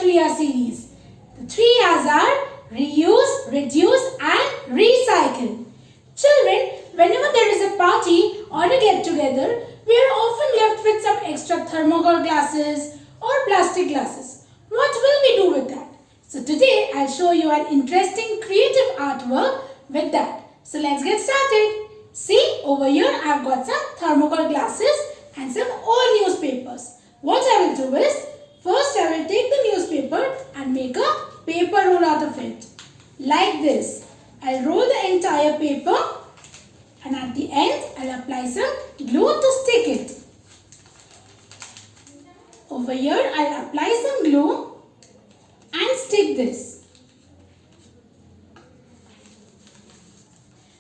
3R series. The 3 R's are reuse, reduce and recycle. Children, whenever there is a party or a get-together, we are often left with some extra thermocol glasses or plastic glasses. What will we do with that? So today I'll show you an interesting creative artwork with that. So let's get started. See, over here I've got some thermocol glasses and some old newspapers. What I will do is, first I will take the newspaper and make a paper roll out of it. Like this. I'll roll the entire paper and at the end I'll apply some glue to stick it. Over here I'll apply some glue and stick this.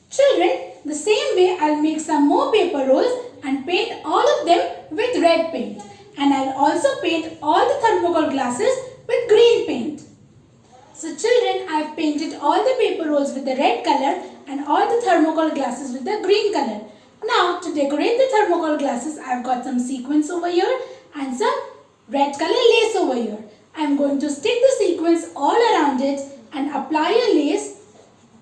Children, the same way I'll make some more paper rolls and paint all of them with red paint. And I'll also paint all the thermocol glasses with green paint. So children, I've painted all the paper rolls with the red color and all the thermocol glasses with the green color. Now to decorate the thermocol glasses, I've got some sequins over here and some red color lace over here. I'm going to stick the sequins all around it and apply a lace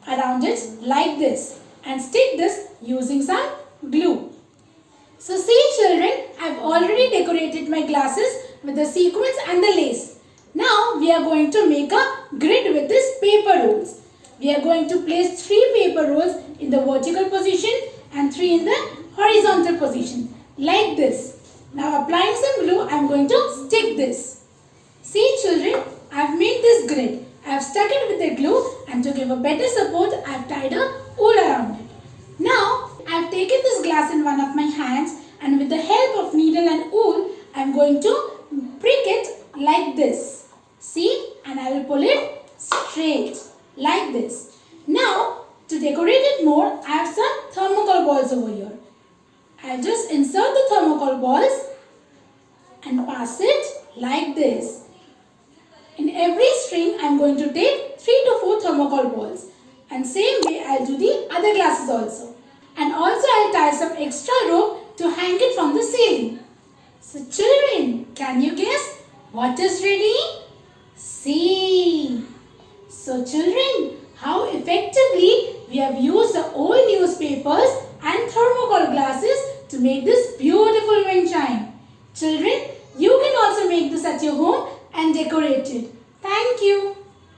around it like this and stick this using some glue. So see children, I've already decorated my glasses with the sequins and the lace. Now we are going to make a grid with this paper rolls. We are going to place 3 paper rolls in the vertical position and 3 in the horizontal position like this. Now applying some glue, I am going to stick this. See children, I have made this grid. I have stuck it with the glue and to give a better support, I have tied a wool around it. Now I have taken this glass in one of my hands and with the help of needle and wool, I am going to prick it like this. See, and I will pull it straight like this. Now to decorate it more, I have some thermocol balls over here. I will just insert the thermocol balls and pass it like this. In every string, I am going to take 3 to 4 thermocol balls. And same way, I will do the other glasses also. And also, I will tie some extra rope to hang it from the ceiling. So children, can you guess what is ready? See. So children, how effectively we have used the old newspapers and thermocol glasses to make this